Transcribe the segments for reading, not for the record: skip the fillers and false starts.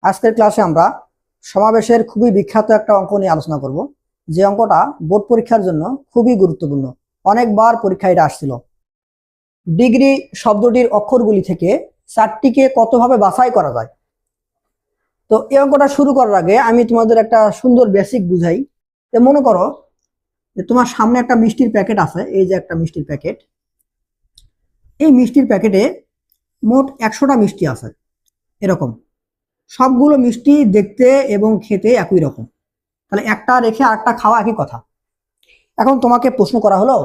আজকের ক্লাসে আমরা সমাবেশের খুবই বিখ্যাত একটা অঙ্ক নিয়ে আলোচনা করব, যে অঙ্কটা বোর্ড পরীক্ষার জন্য খুবই গুরুত্বপূর্ণ। অনেকবার পরীক্ষায় এটা আসছিল। ডিগ্রি শব্দটির অক্ষরগুলি থেকে চারটিকে কতভাবে বাছাই করা যায়। তো এই অঙ্কটা শুরু করার আগে আমি তোমাদের একটা সুন্দর বেসিক বুঝাই। যে মনে করো যে তোমার সামনে একটা মিষ্টির প্যাকেট আছে, এই যে একটা মিষ্টির প্যাকেট। এই মিষ্টির প্যাকেটে মোট 100টা মিষ্টি আছে। এরকম সবগুলো মিষ্টি দেখতে এবং খেতে একই রকম, তাহলে একটা রেখে আরেকটা খাওয়া একই কথা। এখন তোমাকে প্রশ্ন করা হলো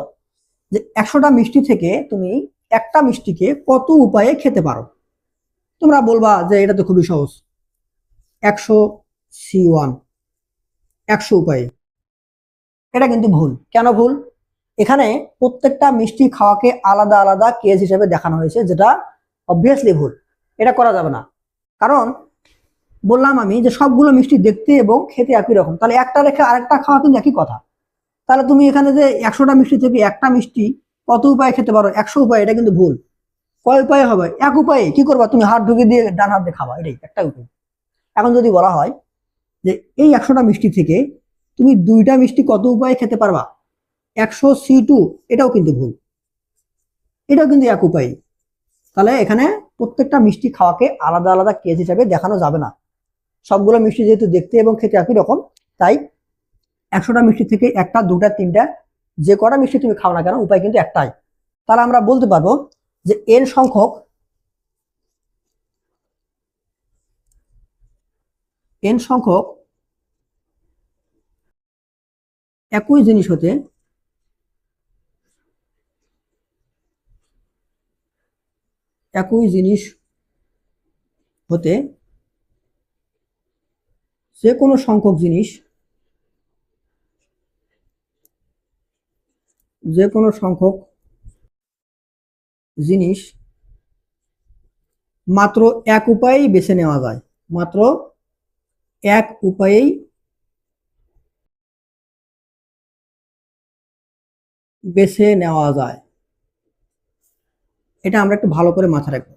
যে 100টা মিষ্টি থেকে তুমি একটা মিষ্টিকে কত উপায়ে খেতে পারো। তোমরা বলবা যে এটা তো খুবই সহজ, 100 C1, 100 উপায়ে। এটা কিন্তু ভুল। কেন ভুল? এখানে প্রত্যেকটা মিষ্টি খাওয়াকে আলাদা আলাদা কেস হিসেবে দেখানো হয়েছে, যেটা অবভিয়াসলি ভুল। এটা করা যাবে না, কারণ বললাম আমি যে সবগুলো মিষ্টি দেখতে এবং খেতে একই রকম, তাহলে একটা রেখে আরেকটা খাওয়া কিন্তু একই কথা। তাহলে তুমি এখানে যে 100টা মিষ্টি থেকে একটা মিষ্টি কত উপায়ে খেতে পারো, 100 উপায়, এটা কিন্তু ভুল। কয় উপায়ে হবে? এক উপায়ে। কি করবা? তুমি হাত ঢুকে দিয়ে ডান হাত দিয়ে খাবা, এটাই একটা উপায়। এখন যদি বলা হয় যে এই 100টা মিষ্টি থেকে তুমি 2টা মিষ্টি কত উপায়ে খেতে পারবা, 100C2, এটাও কিন্তু ভুল, এটাও কিন্তু এক উপায়। তাহলে এখানে প্রত্যেকটা মিষ্টি খাওয়াকে আলাদা আলাদা কেস হিসাবে দেখানো যাবে না। সবগুলো মিষ্টি যেহেতু দেখতে এবং খেতে একই রকম, তাই 100টা মিষ্টি থেকে একটা, দুটা, তিনটা, যে কটা মিষ্টি তুমি খাও না কেন, উপায় কিন্তু একটাই। তাহলে আমরা বলতে পারবো যে এন সংখ্যক একই জিনিস হতে যে কোনো সংখ্যক জিনিস মাত্র এক উপায়েই বেছে নেওয়া যায়, মাত্র এক উপায়েই বেছে নেওয়া যায়। এটা আমরা একটু ভালো করে মাথায় রাখবো।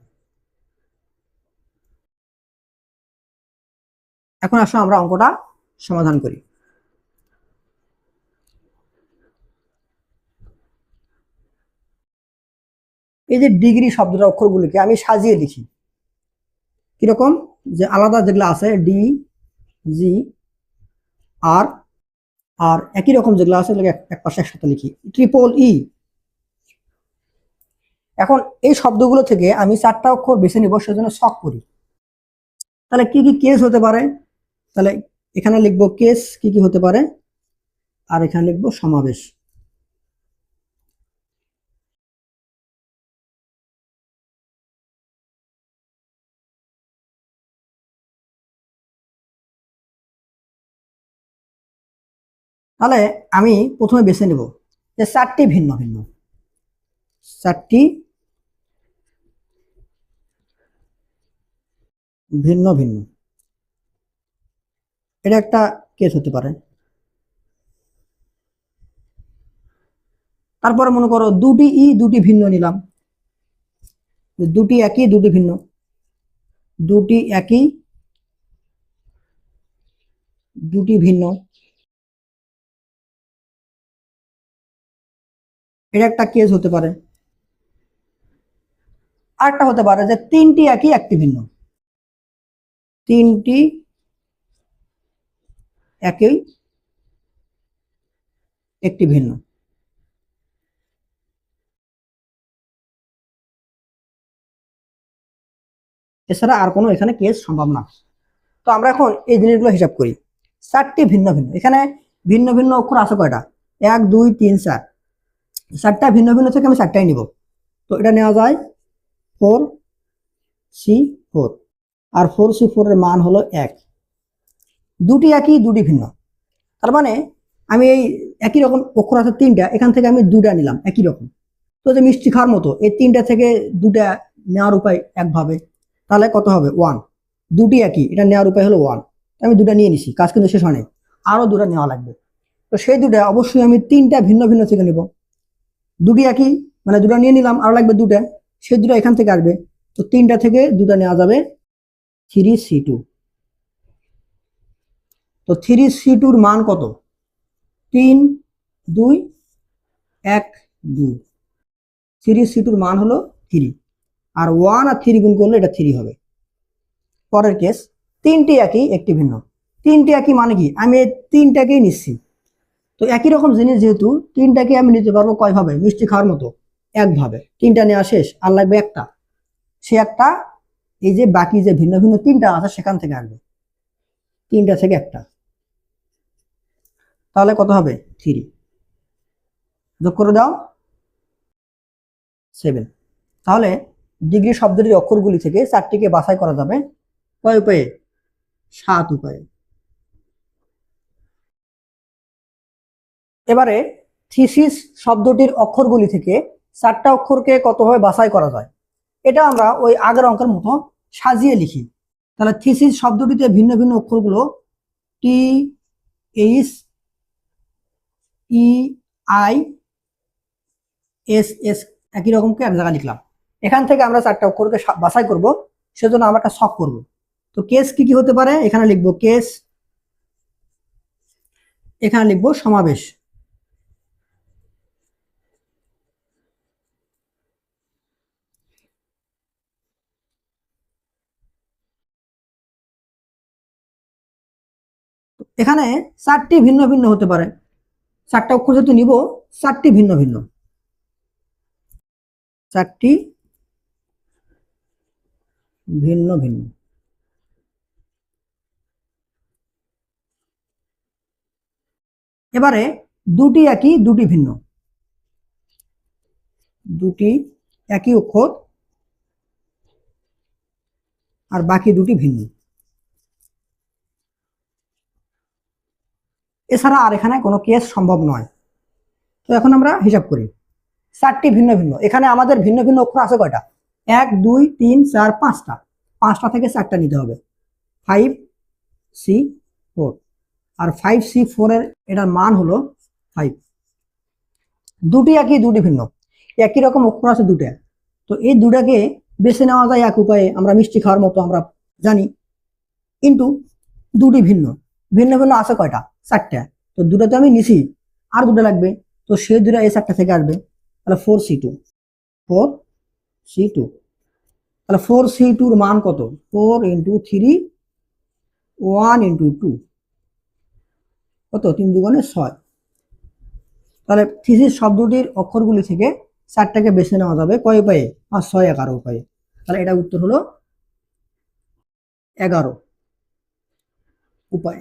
এখন আসো আমরা অঙ্কটা সমাধান করি। এই যে ডিগ্রি শব্দটা অক্ষরগুলিকে আমি সাজিয়ে লিখি কিরকম, যে আলাদা যেগুলো আছে ডি, জি, আর, আর একই রকম যেগুলো আছে এক পাশে একসাথে লিখি ট্রিপল ই। এখন এই শব্দগুলো থেকে আমি 4টা অক্ষর বেছে নিব, সেজন্য শখ করি। তাহলে কি কি কেস হতে পারে? তাহলে এখানে লিখবো কেস কি কি হতে পারে, আর এখানে লিখবো সমাবেশ। তাহলে আমি প্রথমে বেছে নেব যে 4টি ভিন্ন ভিন্ন, 4টি ভিন্ন ভিন্ন, এটা একটা কেস হতে পারে। তারপরে মনে করো দুটি ভিন্ন নিলাম, দুটি একই দুটি ভিন্ন, দুটি একই দুটি ভিন্ন, এটা একটা কেস হতে পারে। আরেকটা হতে পারে যে 3টি একই একটি ভিন্ন, 3টি একই একটি ভিন্ন। এছাড়া আর কোনো এখানে কেস সম্ভব না। তো আমরা এখন এই জিনিসগুলো হিসাব করি। 4টি ভিন্ন ভিন্ন, এখানে ভিন্ন ভিন্ন অক্ষর আছে কয়টা? 1 2 3 4, 4টা ভিন্ন ভিন্ন থেকে আমি 4টাই নিব। তো এটা নেওয়া যায় 4C4, আর 4C4 এর মান হলো 1। দুটি একই দুটি ভিন্ন, তার মানে আমি এই একই রকম অক্ষর আছে 3টা, এখান থেকে আমি 2টা নিলাম একই রকম। তো যে মিষ্টি খাওয়ার মতো এই 3টা থেকে 2টা নেওয়ার উপায় একভাবে, তাহলে কত হবে? 1। দুটি একই, এটা নেওয়ার উপায় হলো 1। আমি 2টা নিয়ে নিছি, কাজ কিন্তু শেষ হয়নি, আরো 2টা নেওয়া লাগবে। তো সেই 2টা অবশ্যই আমি 3টা ভিন্ন ভিন্ন থেকে নেব। দুটি একই মানে 2টা নিয়ে নিলাম, আরো লাগবে 2টা, সেই 2টা এখান থেকে আসবে। তো 3টা থেকে 2টা নেওয়া যাবে 3C2। তো 3C2 মান কত? 3 2 1 2। 3C2 মান হলো 3, আর 1 আর 3 গুণ করলে এটা 3 হবে। পরের কেস, তিনটি একই একটি ভিন্ন। তিনটি একই মানে কি, আমি এই তিনটাকেই নিচ্ছি। তো একই রকম জিনিস যেহেতু, তিনটাকে আমি নিতে পারবো কয়ভাবে? মিষ্টি খাওয়ার মতো একভাবে। তিনটা নেওয়া শেষ, আর লাগবে একটা। সে একটা এই যে বাকি যে ভিন্ন ভিন্ন তিনটা আছে সেখান থেকে আসবে, তিনটা থেকে একটা। তাহলে কত হবে? 3। যোগ করে দাও 7। তাহলে ডিগ্রি শব্দটির অক্ষরগুলি থেকে 4টিকে বাছাই করা যাবে কয় উপায়ে? 7 উপায়ে। এবারে থিসিস শব্দটির অক্ষরগুলি থেকে 4টা অক্ষরকে কতভাবে বাছাই করা যায়, এটা আমরা ওই আগের অঙ্কের মতো সাজিয়ে লিখি। তাহলে থিসিস শব্দটিতে ভিন্ন ভিন্ন অক্ষরগুলো T, H, E, I, S S একই রকমকে এক জায়গায় লিখলাম। এখান থেকে আমরা 4টা অক্ষরকে বাছাই করব, সেজন্য আমরা একটা ছক করব। তো কেস কি কি হতে পারে? এখানে লিখবো কেস, এখানে লিখবো সমাবেশ। এখানে 4টি ভিন্ন ভিন্ন হতে পারে। 4টা অক্ষর যেহেতু নিব, 4টি ভিন্ন ভিন্ন, 4টি ভিন্ন ভিন্ন। এবারে দুটি একই দুটি ভিন্ন, দুটি একই অক্ষর আর বাকি দুটি ভিন্ন। এছাড়া আর এখানে কোনো কেস সম্ভব নয়। তো এখন আমরা হিসাব করি। 4টি ভিন্ন ভিন্ন, এখানে আমাদের ভিন্ন ভিন্ন অক্ষর আছে কয়টা? 1 2 3 4 5টা। 5টা থেকে 4টা নিতে হবে। 5C4, আর 5C4 এর এটার মান হলো 5। দুটি একই দুটি ভিন্ন, একই রকম অক্ষর আছে দুটা। তো এই দুটাকে বেছে নেওয়া যায় এক উপায়ে, আমরা মিষ্টি খাওয়ার মতো আমরা জানি। কিন্তু দুটি ভিন্ন, ভিন্ন ভিন্ন আছে কয়টা? 4টা। তো দুটো তো আমি নিছি, আর দুটো লাগবে। তো সেই দুটো এই 4টা থেকে আসবে। তাহলে 4C2, 4C2। তাহলে 4C2 মান কত? 4 × 3, 1 × 2, কত? 3 2 6। তাহলে থিসিস শব্দটির অক্ষরগুলি থেকে 4টাকে বেছে নেওয়া যাবে কয় উপায়ে? 5 6 11 উপায়ে। তাহলে এটা উত্তর হলো 11 উপায়।